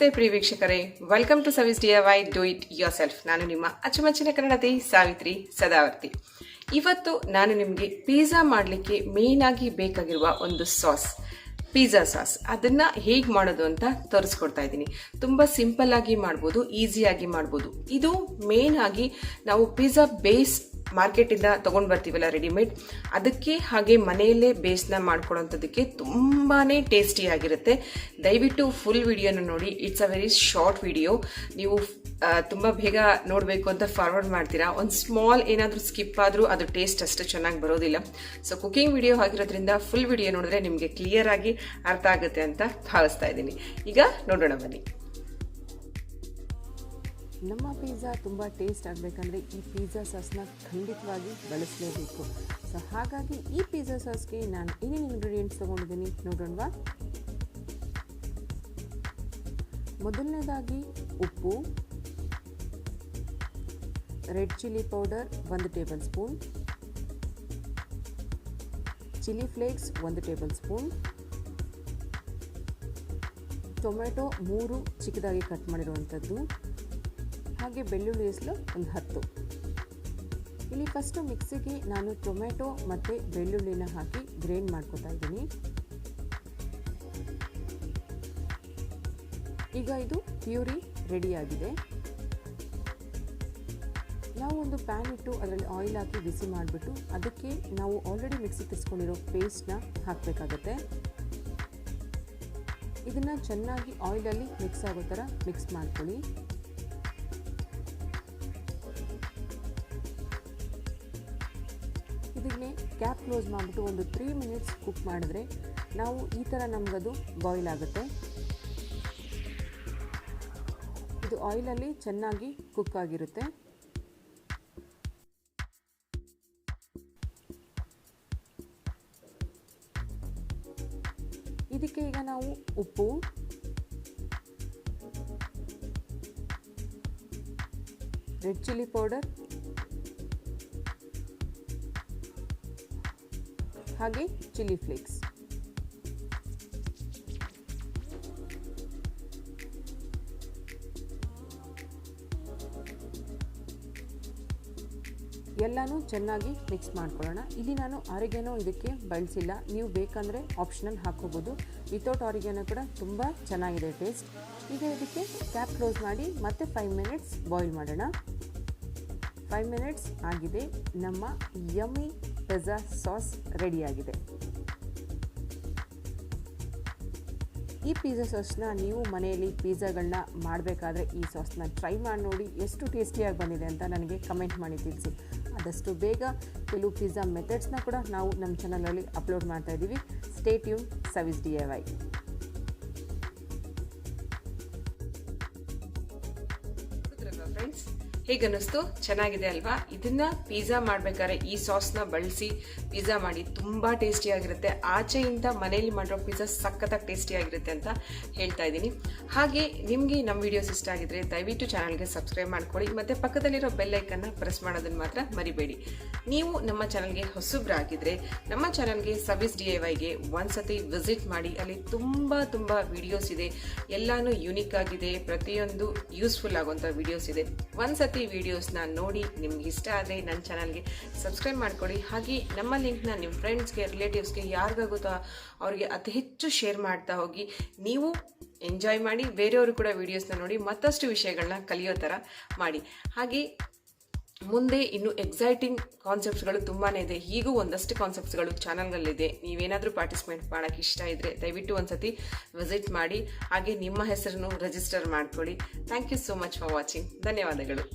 ನಮಸ್ತೆ ಪ್ರಿಯ ವೀಕ್ಷಕರೇ, welcome to service DIY do it yourself. ನಾನು ನಿಮ್ಮ ಅಚ್ಚುಮೆಚ್ಚಿನ ಕನ್ನಡತಿ ಸಾವಿತ್ರಿ ಸದಾವರ್ತಿ. ಇವತ್ತು ನಾನು ನಿಮಗೆ ಪಿಜ್ಜಾ ಮಾಡಲಿಕ್ಕೆ ಮೇನ್ ಆಗಿ ಬೇಕಾಗಿರುವ ಒಂದು ಸಾಸ್, ಪಿಜ್ಜಾ ಸಾಸ್, ಅದನ್ನ ಹೇಗೆ ಮಾಡೋದು ಅಂತ ತೋರಿಸ್ಕೊಡ್ತಾ ಇದ್ದೀನಿ. ತುಂಬಾ ಸಿಂಪಲ್ ಆಗಿ ಮಾಡ್ಬೋದು, ಈಸಿಯಾಗಿ ಮಾಡ್ಬೋದು. ಇದು ಮೇನ್ ಆಗಿ ನಾವು ಪಿಜ್ಜಾ ಬೇಸ್ ಮಾರ್ಕೆಟಿಂದ ತೊಗೊಂಡು ಬರ್ತೀವಲ್ಲ ರೆಡಿಮೇಡ್, ಅದಕ್ಕೆ ಹಾಗೆ ಮನೆಯಲ್ಲೇ ಬೇಸ್ನ ಮಾಡ್ಕೊಳ್ಳೋಂಥದ್ದಕ್ಕೆ ತುಂಬಾ ಟೇಸ್ಟಿಯಾಗಿರುತ್ತೆ. ದಯವಿಟ್ಟು ಫುಲ್ ವಿಡಿಯೋನ ನೋಡಿ. It's a very short video. ನೀವು ತುಂಬ ಬೇಗ ನೋಡಬೇಕು ಅಂತ ಫಾರ್ವರ್ಡ್ ಮಾಡ್ತೀರಾ. ಒಂದು ಸ್ಮಾಲ್ ಏನಾದರೂ ಸ್ಕಿಪ್ ಆದರೂ ಅದು ಟೇಸ್ಟ್ ಅಷ್ಟು ಚೆನ್ನಾಗಿ ಬರೋದಿಲ್ಲ. ಸೊ ಕುಕಿಂಗ್ ವಿಡಿಯೋ ಆಗಿರೋದ್ರಿಂದ ಫುಲ್ ವಿಡಿಯೋ ನೋಡಿದ್ರೆ ನಿಮಗೆ ಕ್ಲಿಯರ್ ಆಗಿ ಅರ್ಥ ಆಗುತ್ತೆ ಅಂತ ಭಾವಿಸ್ತಾ ಇದ್ದೀನಿ. ಈಗ ನೋಡೋಣ ಬನ್ನಿ. ನಮ್ಮ ಪಿಜ್ಜಾ ತುಂಬ ಟೇಸ್ಟ್ ಆಗಬೇಕಂದ್ರೆ ಈ ಪಿಜ್ಜಾ ಸಾಸ್ನ ಖಂಡಿತವಾಗಿ ಬಳಸಲೇಬೇಕು. ಸೊ ಹಾಗಾಗಿ ಈ ಪಿಜ್ಜಾ ಸಾಸ್ಗೆ ನಾನು ಏನೇನು ಇಂಗ್ರೀಡಿಯೆಂಟ್ಸ್ ತೊಗೊಂಡಿದ್ದೀನಿ ನೋಡೋಣವಾ. ಮೊದಲನೇದಾಗಿ ಉಪ್ಪು, red chilli powder 1 table spoon, chilli flakes 1 table spoon, tomato 3 ಚಿಕ್ಕದಾಗಿ ಕಟ್ ಮಾಡಿರುವಂಥದ್ದು, ಹಾಗೆ ಬೆಳ್ಳುಳ್ಳಿ ಹೆಸರು ಒಂದು 10. ಇಲ್ಲಿ ಫಸ್ಟು ಮಿಕ್ಸಿಗೆ ನಾನು ಟೊಮೆಟೊ ಮತ್ತು ಬೆಳ್ಳುಳ್ಳಿನ ಹಾಕಿ ಗ್ರೈಂಡ್ ಮಾಡ್ಕೊತಾ ಇದ್ದೀನಿ. ಈಗ ಇದು ಪ್ಯೂರಿ ರೆಡಿಯಾಗಿದೆ. ನಾವು ಒಂದು ಪ್ಯಾನ್ ಇಟ್ಟು ಅದರಲ್ಲಿ ಆಯಿಲ್ ಹಾಕಿ ಬಿಸಿ ಮಾಡಿಬಿಟ್ಟು ಅದಕ್ಕೆ ನಾವು ಆಲ್ರೆಡಿ ಮಿಕ್ಸಿ ತಿರ್ಸ್ಕೊಂಡಿರೋ ಪೇಸ್ಟ್ನ ಹಾಕಬೇಕಾಗತ್ತೆ. ಇದನ್ನು ಚೆನ್ನಾಗಿ ಆಯಿಲಲ್ಲಿ ಮಿಕ್ಸ್ ಆಗೋ ಥರ ಮಿಕ್ಸ್ ಮಾಡ್ಕೊಳ್ಳಿ. ಇದನ್ನೇ ಕ್ಯಾಪ್ ಕ್ಲೋಸ್ ಮಾಡಿಬಿಟ್ಟು ಒಂದು 3 ಮಿನಿಟ್ಸ್ ಕುಕ್ ಮಾಡಿದ್ರೆ ನಾವು ಈ ಥರ ನಮಗದು ಬಾಯ್ಲ್ ಆಗುತ್ತೆ. ಇದು ಆಯಿಲಲ್ಲಿ ಚೆನ್ನಾಗಿ ಕುಕ್ ಆಗಿರುತ್ತೆ. ಇದಕ್ಕೆ ಈಗ ನಾವು ಉಪ್ಪು, ರೆಡ್ ಚಿಲ್ಲಿ ಪೌಡರ್ ಹಾಗೆ ಚಿಲ್ಲಿ ಫ್ಲೇಕ್ಸ್, ಎಲ್ಲನೂ ಚೆನ್ನಾಗಿ ಮಿಕ್ಸ್ ಮಾಡ್ಕೊಳ್ಳೋಣ. ಇಲ್ಲಿ ನಾನು ಆರಿಗ್ಯಾನೋ ಇದಕ್ಕೆ ಬಳಸಿಲ್ಲ, ನೀವು ಬೇಕಂದರೆ ಆಪ್ಷನಲ್ ಹಾಕೋಬೋದು. ವಿತೌಟ್ ಆರಿಗ್ಯಾನೋ ಕೂಡ ತುಂಬ ಚೆನ್ನಾಗಿದೆ ಟೇಸ್ಟ್. ಈಗ ಇದಕ್ಕೆ ಕ್ಯಾಪ್ ಕ್ಲೋಸ್ ಮಾಡಿ ಮತ್ತೆ 5 ಮಿನಿಟ್ಸ್ ಬಾಯ್ಲ್ ಮಾಡೋಣ. 5 ಮಿನಿಟ್ಸ್ ಆಗಿದೆ. ನಮ್ಮ ಯಮ್ಮಿ ಪಿಜ್ಜಾ ಸಾಸ್ ರೆಡಿಯಾಗಿದೆ. ಈ ಪಿಜ್ಜಾ ಸಾಸ್ನ ನೀವು ಮನೆಯಲ್ಲಿ ಪಿಜ್ಜಾಗಳನ್ನ ಮಾಡಬೇಕಾದ್ರೆ ಈ ಸಾಸ್ನ ಟ್ರೈ ಮಾಡಿ ನೋಡಿ. ಎಷ್ಟು ಟೇಸ್ಟಿಯಾಗಿ ಬಂದಿದೆ ಅಂತ ನನಗೆ ಕಮೆಂಟ್ ಮಾಡಿ ತಿಳಿಸಿ. ಆದಷ್ಟು ಬೇಗ ಕೆಲವು ಪಿಜ್ಜಾ ಮೆಥಡ್ಸ್ನ ಕೂಡ ನಾವು ನಮ್ಮ ಚಾನಲಲ್ಲಿ ಅಪ್ಲೋಡ್ ಮಾಡ್ತಾ ಇದ್ದೀವಿ. Stay tune service DIY. Friends, ಹೇಗನ್ನಿಸ್ತು? ಚೆನ್ನಾಗಿದೆ ಅಲ್ವಾ? ಇದನ್ನ ಪಿಜ್ಜಾ ಮಾಡ್ಬೇಕಾದ್ರೆ ಈ ಸಾಸ್ನ ಬಳಸಿ ಪಿಜ್ಜಾ ಮಾಡಿ ತುಂಬಾ ಟೇಸ್ಟಿ ಆಗಿರುತ್ತೆ. ಆಚೆಯಿಂದ ಮನೆಯಲ್ಲಿ ಮಾಡಿರೋ ಪಿಜ್ಜಾ ಸಖತ್ತಾಗಿ ಟೇಸ್ಟಿ ಆಗಿರುತ್ತೆ ಅಂತ ಹೇಳ್ತಾ ಇದ್ದೀನಿ. ಹಾಗೆ ನಿಮಗೆ ನಮ್ಮ ವಿಡಿಯೋಸ್ ಇಷ್ಟ ಆಗಿದ್ರೆ ದಯವಿಟ್ಟು ಚಾನಲ್ಗೆ ಸಬ್ಸ್ಕ್ರೈಬ್ ಮಾಡ್ಕೊಳ್ಳಿ, ಮತ್ತೆ ಪಕ್ಕದಲ್ಲಿರೋ ಬೆಲ್ ಐಕನ್ನ ಪ್ರೆಸ್ ಮಾಡೋದನ್ನ ಮಾತ್ರ ಮರಿಬೇಡಿ. ನೀವು ನಮ್ಮ ಚಾನಲ್ಗೆ ಹೊಸಬ್ರಾಗಿದ್ರೆ ನಮ್ಮ ಚಾನಲ್ಗೆ ಸರ್ವಿಸ್ DIYಗೆ ಒಂದ್ಸತಿ ವಿಸಿಟ್ ಮಾಡಿ. ಅಲ್ಲಿ ತುಂಬಾ ವಿಡಿಯೋಸ್ ಇದೆ, ಎಲ್ಲಾನು ಯುನಿಕ್ ಆಗಿದೆ, ಪ್ರತಿಯೊಂದು ಯೂಸ್ಫುಲ್ ಆಗುವಂಥ ವಿಡಿಯೋಸ್ ಇದೆ. ಒಂದ್ಸತಿ ವಿಡಿಯೋಸ್ನ ನೋಡಿ ನಿಮ್ಗೆ ಇಷ್ಟ ಆದರೆ ನನ್ನ ಚಾನಲ್ಗೆ ಸಬ್ಸ್ಕ್ರೈಬ್ ಮಾಡ್ಕೊಳ್ಳಿ. ಹಾಗೆ ನಮ್ಮ ಲಿಂಕ್ನ ನಿಮ್ಮ ಫ್ರೆಂಡ್ಸ್ಗೆ, ರಿಲೇಟಿವ್ಸ್ಗೆ ಯಾರಿಗಾಗುತ್ತೋ ಅವ್ರಿಗೆ ಅತಿ ಹೆಚ್ಚು ಶೇರ್ ಮಾಡ್ತಾ ಹೋಗಿ. ನೀವು ಎಂಜಾಯ್ ಮಾಡಿ, ಬೇರೆಯವರು ಕೂಡ ವಿಡಿಯೋಸ್ನ ನೋಡಿ ಮತ್ತಷ್ಟು ವಿಷಯಗಳನ್ನ ಕಲಿಯೋ ಥರ ಮಾಡಿ. ಹಾಗೆ ಮುಂದೆ ಇನ್ನು ಎಕ್ಸೈಟಿಂಗ್ ಕಾನ್ಸೆಪ್ಟ್ಸ್ಗಳು ತುಂಬಾ ಇದೆ. ಹೀಗೂ ಒಂದಷ್ಟು ಕಾನ್ಸೆಪ್ಟ್ಸ್ಗಳು ಚಾನಲ್ಗಳಿದೆ. ನೀವೇನಾದರೂ ಪಾರ್ಟಿಸಿಪೇಟ್ ಮಾಡೋಕ್ಕೆ ಇಷ್ಟ ಇದ್ದರೆ ದಯವಿಟ್ಟು ಒಂದ್ಸತಿ ವಿಸಿಟ್ ಮಾಡಿ. ಹಾಗೆ ನಿಮ್ಮ ಹೆಸರನ್ನು ರಿಜಿಸ್ಟರ್ ಮಾಡ್ಕೊಳ್ಳಿ. Thank you so much for watching. ಧನ್ಯವಾದಗಳು.